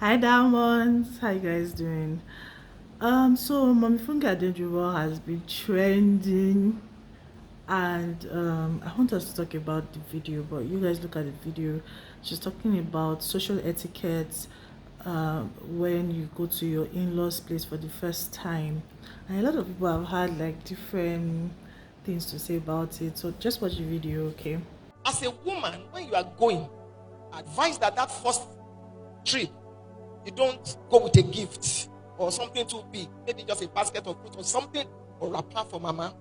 Hi Diamonds, how you guys doing? So Mommy Funke Adejumo has been trending, and I want us to talk about the video. But you guys look at the video. She's talking about social etiquette when you go to your in-laws' place for the first time, and a lot of people have had like different things to say about it. So just watch the video, okay? As a woman, when you are going, advise that first trip, you don't go with a gift or something too big, maybe just a basket of fruit or something, or wrapper for mama.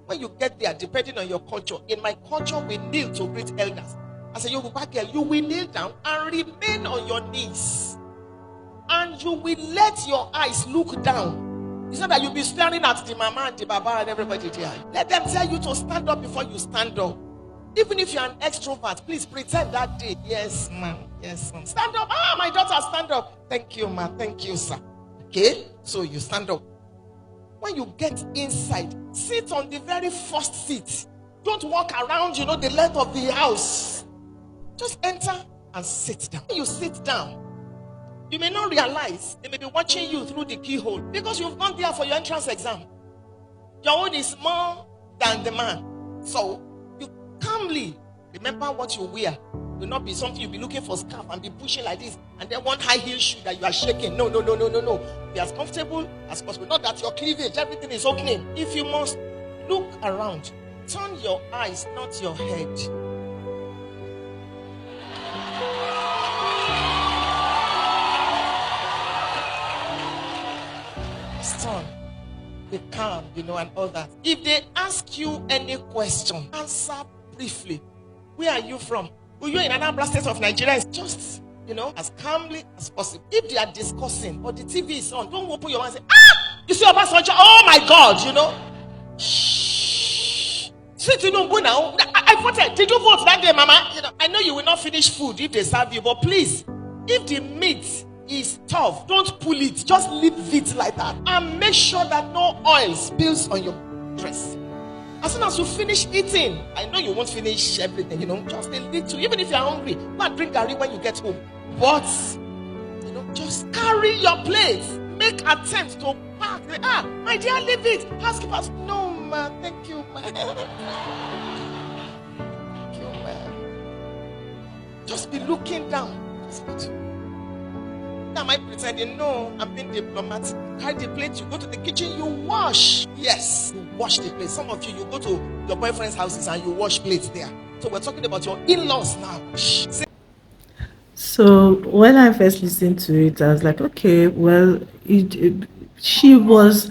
When you get there, depending on your culture, in my culture, we kneel to greet elders. As a Yoruba girl, you will kneel down and remain on your knees, and you will let your eyes look down. It's not that you'll be staring at the mama and the baba and everybody there. Let them tell you to stand up before you stand up. Even if you're an extrovert, please pretend that day. Yes, ma'am. Yes, ma'am. Stand up. Ah, my daughter, stand up. Thank you, ma'am. Thank you, sir. Okay? So you stand up. When you get inside, sit on the very first seat. Don't walk around, the length of the house. Just enter and sit down. When you sit down, you may not realize they may be watching you through the keyhole because you've gone there for your entrance exam. Your own is more than the man. So, calmly remember what you wear. Will not be something you'll be looking for scarf and be pushing like this, and then one high heel shoe that you are shaking. No. Be as comfortable as possible. Not that your cleavage, everything is opening. If you must look around, turn your eyes, not your head. Turn. Be calm, and all that. If they ask you any question, answer briefly. Where are you from? Well, you're in another state of Nigeria. It's just, as calmly as possible. If they are discussing or the TV is on, don't open your mouth and say, you see Obasanjo? Oh my God, Shh. See, now. I voted. Did you vote that day, Mama? I know you will not finish food if they serve you, but please, if the meat is tough, don't pull it. Just leave it like that, and make sure that no oil spills on your dress. As soon as you finish eating, I know you won't finish everything, just a little. Even if you're hungry, go and drink garri when you get home. But, just carry your plate. Make attempts to pack. My dear, leave it. Housekeepers, no, ma. Thank you, ma. Thank you, ma. Just be looking down. Am I pretending? No, I'm being diplomatic. Carry the plate, you go to the kitchen, you wash. Yes, you wash the plate. Some of you go to your boyfriend's houses and you wash plates there. So we're talking about your in-laws now. So when I first listened to it, I was like, okay, well, she was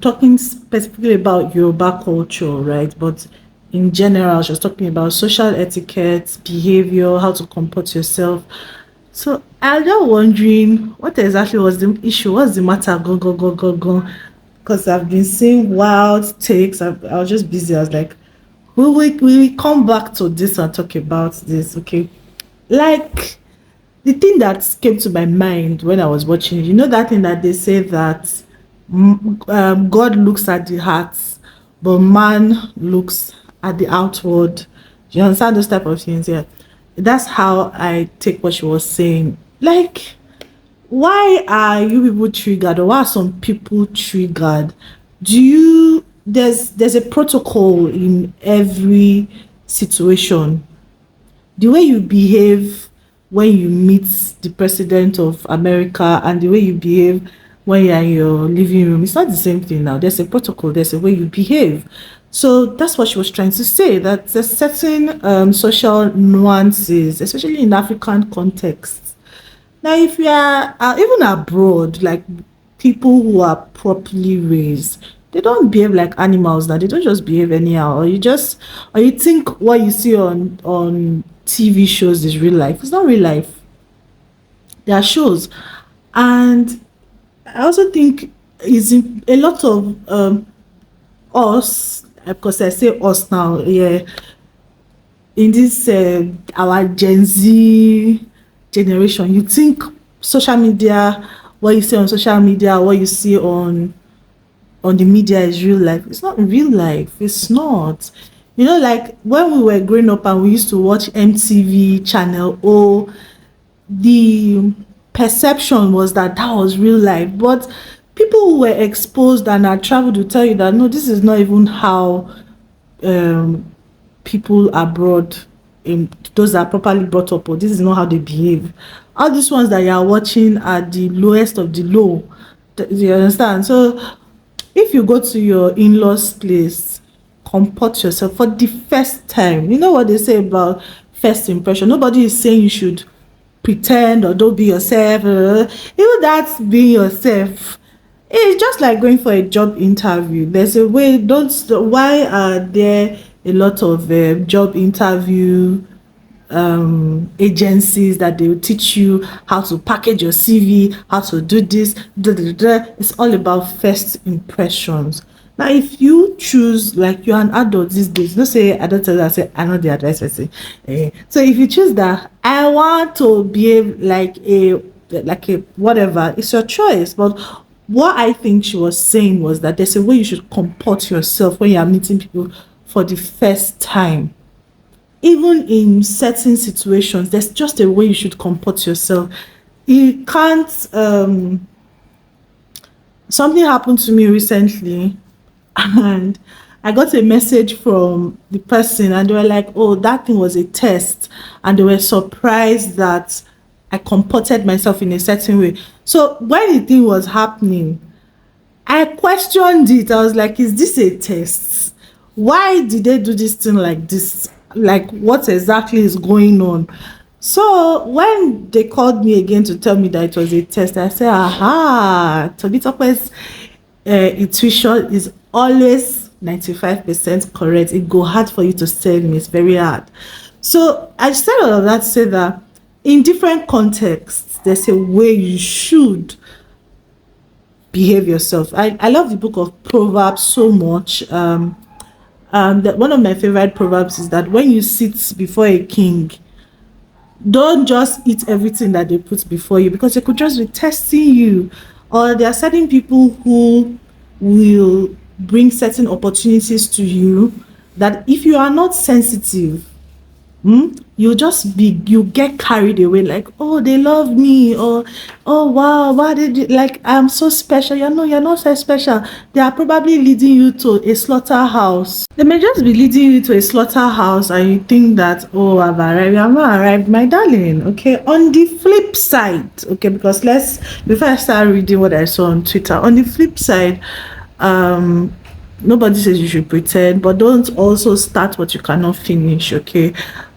talking specifically about Yoruba culture, right? But in general, she was talking about social etiquette, behavior, how to comport yourself. So I'm just wondering what exactly was the issue? What's the matter? Go. Because I've been seeing wild takes. I was just busy. I was like, we come back to this and talk about this, okay? Like the thing that came to my mind when I was watching, that thing that they say that God looks at the hearts, but man looks at the outward. Do you understand those type of things? Yeah, that's how I take what she was saying. Like, why are you people triggered, or why are some people triggered? There's a protocol in every situation. The way you behave when you meet the president of America and the way you behave when you're in your living room, it's not the same thing now. There's a protocol, there's a way you behave. So that's what she was trying to say, that there's certain social nuances, especially in African contexts. Now, if you are even abroad, like people who are properly raised, they don't behave like animals now. They don't just behave anyhow. Or you think what you see on TV shows is real life. It's not real life. There are shows, and I also think is a lot of us, because I say us now, yeah, in this our Gen Z generation, you think social media, what you see on social media, what you see on the media is real life. It's not real life. It's not. Like when we were growing up and we used to watch MTV Channel O, the perception was that that was real life. But people who were exposed and had traveled will tell you that no, this is not even how people abroad, in those that are properly brought up, or this is not how they behave. All these ones that you are watching are the lowest of the low. Do you understand? So if you go to your in-laws place, comport yourself for the first time. You know what they say about first impression? Nobody is saying you should pretend or don't be yourself. Even that's being yourself. It's just like going for a job interview. There's a way. Don't. Why are there a lot of job interview agencies that they will teach you how to package your CV, how to do this? It's all about first impressions. Now, if you choose, like, you're an adult these days, don't say I don't tell you, I say I know the advice person. So if you choose that, I want to behave like a whatever, it's your choice. But what I think she was saying was that there's a way you should comport yourself when you are meeting people for the first time. Even in certain situations, there's just a way you should comport yourself. You can't. Something happened to me recently, and I got a message from the person, and they were like, oh, that thing was a test, and they were surprised that I comported myself in a certain way. So when the thing was happening, I questioned it. I was like, is this a test? Why did they do this thing like this? Like, what exactly is going on? So when they called me again to tell me that it was a test, I said, aha, Topisqotv intuition is always 95% correct. It go hard for you to tell me. It's very hard. So I said all of that to say that in different contexts, there's a way you should behave yourself. I love the book of Proverbs so much. That one of my favorite proverbs is that when you sit before a king, don't just eat everything that they put before you, because they could just be testing you. Or there are certain people who will bring certain opportunities to you that if you are not sensitive, you get carried away, like, oh, they love me, or oh wow, why did you, like, I'm so special. You're not so special. They are probably leading you to a slaughterhouse. They may just be leading you to a slaughterhouse, and you think that, oh, I've arrived. I'm not arrived, my darling. Okay, on the flip side, okay, because before I start reading what I saw on Twitter, on the flip side, nobody says you should pretend, but don't also start what you cannot finish, okay?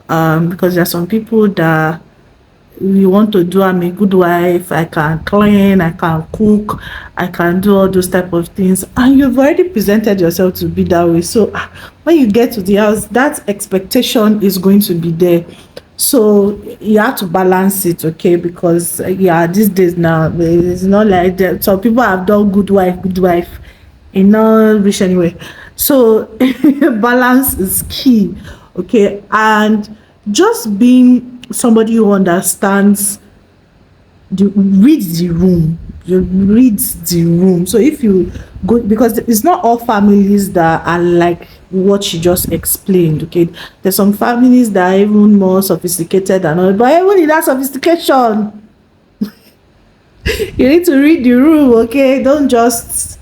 Because there are some people that you want to do, I'm a good wife, I can clean, I can cook, I can do all those type of things, and you've already presented yourself to be that way. So when you get to the house, that expectation is going to be there. So you have to balance it, okay? Because these days now, it's not like that. So people have done good wife in not rich anyway. So balance is key, okay? And just being somebody who understands read the room. You read the room. So if you go, because it's not all families that are like what she just explained, okay? There's some families that are even more sophisticated than others, but even in that sophistication, you need to read the room, okay? Don't just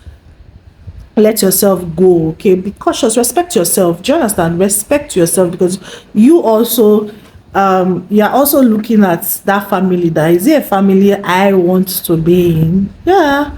let yourself go, okay? Be cautious, respect yourself. Do you understand? Respect yourself, because you also you're also looking at that family. That is it a family I want to be in? Yeah,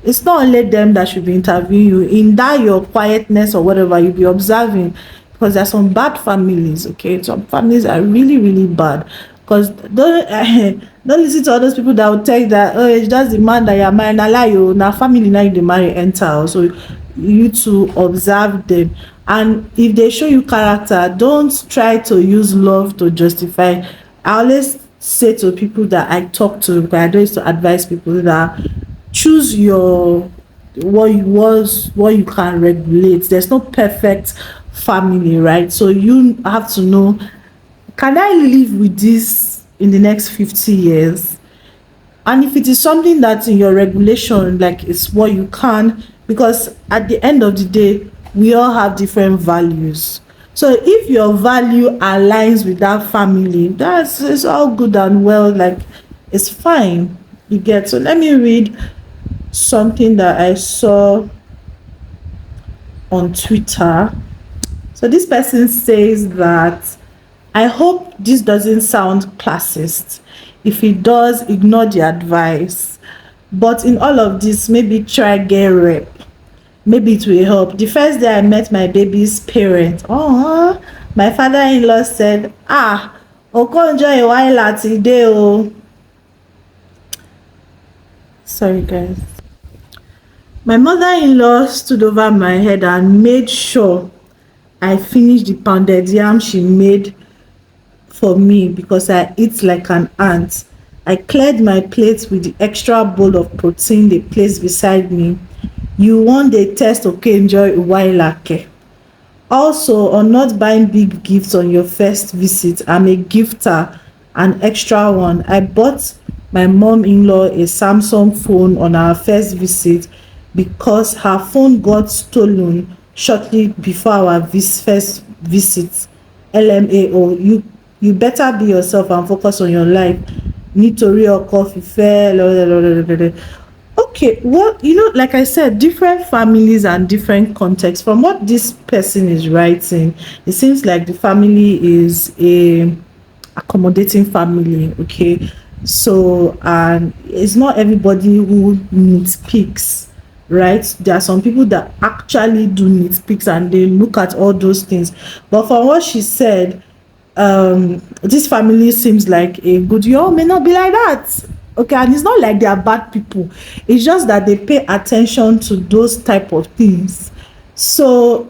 it's not only them that should be interviewing you. In that your quietness or whatever, you'll be observing, because there's some bad families, okay? Some families are really, really bad. Because don't listen to all those people that will tell you that, oh, it's just the man that you're marrying. Now lie, you now family now you marry enter. So you to observe them, and if they show you character, don't try to use love to justify. I always say to people that I talk to, because I don't used to advise people, that choose your what you can regulate. There's no perfect family, right? So you have to know, can I live with this in the next 50 years? And if it is something that's in your regulation, like it's what you can, because at the end of the day, we all have different values. So if your value aligns with that family, it's all good and well, like it's fine. You get. So let me read something that I saw on Twitter. So this person says that, I hope this doesn't sound classist. If it does, ignore the advice. But in all of this, maybe try get rep. Maybe it will help. The first day I met my baby's parents, oh, my father-in-law said, okonjo iwaila today o. Sorry guys. My mother-in-law stood over my head and made sure I finished the pounded yam she made for me because I eat like an ant. I cleared my plate with the extra bowl of protein they placed beside me. You want the test, okay, enjoy uwailake. Also, on not buying big gifts on your first visit, I'm a gifter, an extra one. I bought my mom-in-law a Samsung phone on our first visit because her phone got stolen shortly before our first visit. LMAO, you better be yourself and focus on your life. Nítorí ọkọ fífẹ́. Okay, well, like I said, different families and different contexts. From what this person is writing, it seems like the family is a accommodating family. Okay, so and it's not everybody who nitpicks, right? There are some people that actually do nitpicks and they look at all those things. But from what she said, this family seems like a good. You all may not be like that. Okay, and it's not like they are bad people. It's just that they pay attention to those type of things. So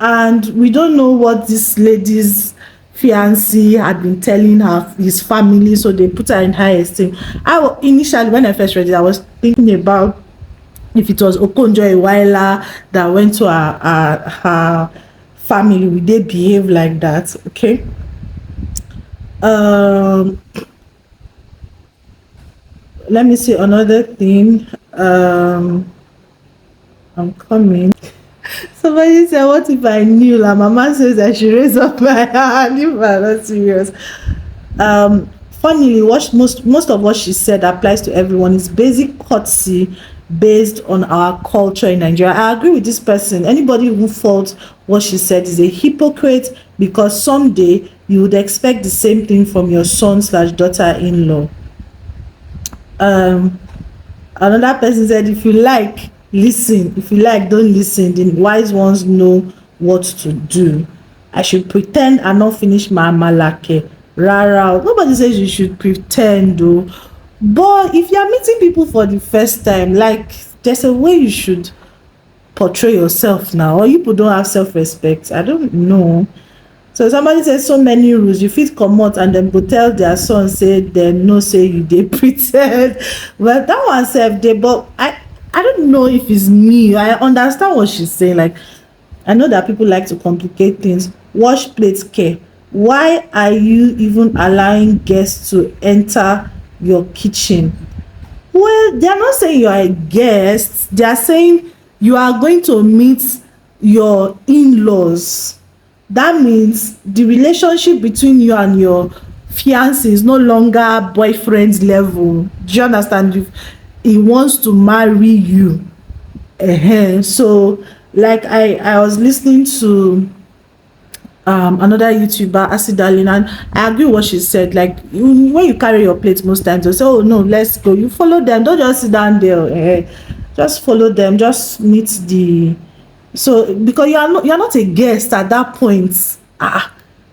and we don't know what this lady's fiancé had been telling his family, so they put her in high esteem. Initially, when I first read it, I was thinking about if it was Okonjo Iweala that went to her family, would they behave like that? Okay. Let me see another thing. I'm coming. Somebody said, what if I knew? La mama says I should raise up my hand if I'm not serious. Funnily, most of what she said applies to everyone. It's basic courtesy based on our culture in Nigeria. I agree with this person. Anybody who faults what she said is a hypocrite, because someday you would expect the same thing from your son/daughter-in-law. Another person said, if you like, listen. If you like, don't listen. The wise ones know what to do. I should pretend I not finish my amalake. Rara. Nobody says you should pretend though. But if you are meeting people for the first time, like, there's a way you should portray yourself now, or you people don't have self-respect. I don't know. So somebody says so many rules, you fit comot and then go tell their son say dem no say you dey pretend. Well, that one sef dey, but I don't know if it's me. I understand what she's saying. Like, I know that people like to complicate things. Wash plate care. Why are you even allowing guests to enter your kitchen? Well, they are not saying you are a guest. They are saying you are going to meet your in-laws. That means the relationship between you and your fiancé is no longer boyfriend's level. Do you understand? If he wants to marry you. So, like, I was listening to another YouTuber, Acidalin, and I agree with what she said. Like, when you carry your plate, most times they'll say, oh no, let's go. You follow them, don't just sit down there. Just follow them, just meet the. So because you're not a guest at that point,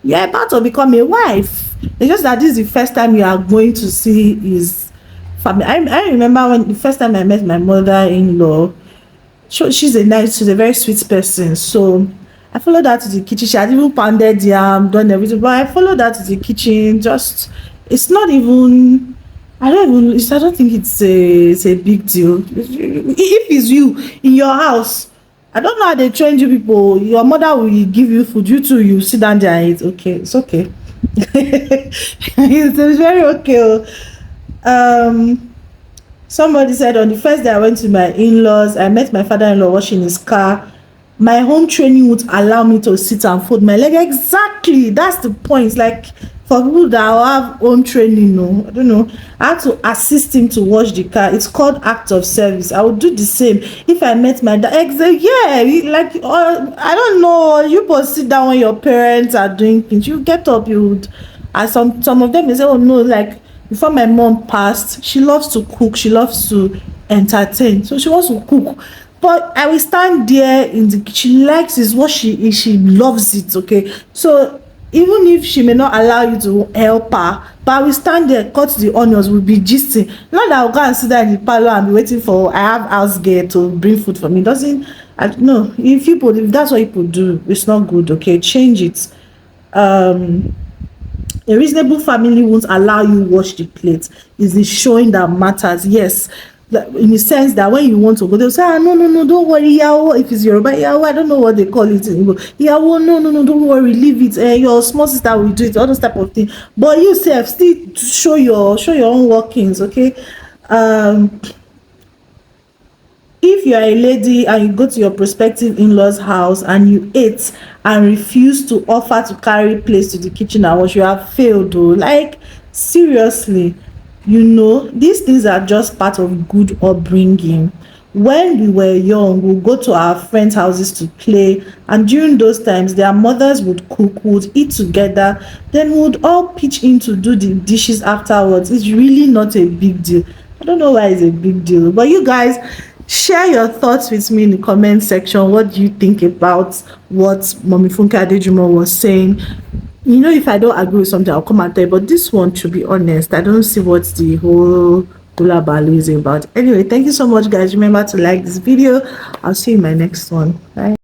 you're about to become a wife. It's just that this is the first time you are going to see his family. I remember when the first time I met my mother-in-law. She's a very sweet person. So I followed her to the kitchen. She had even pounded yam, done everything. But I followed her to the kitchen. Just, it's not even. I don't think it's a big deal. If it's you in your house, I don't know how they train you people. Your mother will give you food. You too, you sit down there and eat. Okay, it's okay. It's very okay. Somebody said, on the first day I went to my in-laws, I met my father-in-law washing his car. My home training would allow me to sit and fold my leg. Exactly. That's the point. Like, for people that have own training, no, I don't know, I had to assist him to wash the car. It's called act of service. I would do the same if I met my dad. Yeah, like I don't know, you both sit down when your parents are doing things, you get up, you would. And some of them, they say, oh no, like before my mom passed, she loves to cook, she loves to entertain, so she wants to cook. But I will stand there in the kitchen. She likes is what she is, she loves it, okay? So even if she may not allow you to help her, but I will stand there, cut the onions, we'll be gisting. Not that I'll go and sit there in the parlor and be waiting for I have house girl to bring food for me. Doesn't, no, if that's what people do, it's not good, okay? Change it. A reasonable family won't allow you wash the plate. Is the showing that matters? Yes, in the sense that when you want to go, they'll say, ah, no, don't worry, yawo. If it's Yoruba, yawo, I don't know what they call it in Igbo. Yawo, no, don't worry, leave it. Your small sister will do it, all those type of thing. But you self still show your own workings, okay? If you are a lady and you go to your prospective in-laws house and you ate and refuse to offer to carry plates to the kitchen and wash, you have failed though. Like seriously, these things are just part of good upbringing. When we were young, we'd go to our friends' houses to play, and during those times their mothers would cook, would eat together, then we would all pitch in to do the dishes afterwards. It's really not a big deal. I don't know why it's a big deal, but you guys share your thoughts with me in the comment section. What do you think about what Mommy Funke Adejumo was saying? If I don't agree with something, I'll come and tell you, but this one, to be honest, I don't see what the whole hula baloo is about. Anyway, thank you so much, guys. Remember to like this video. I'll see you in my next one. Bye.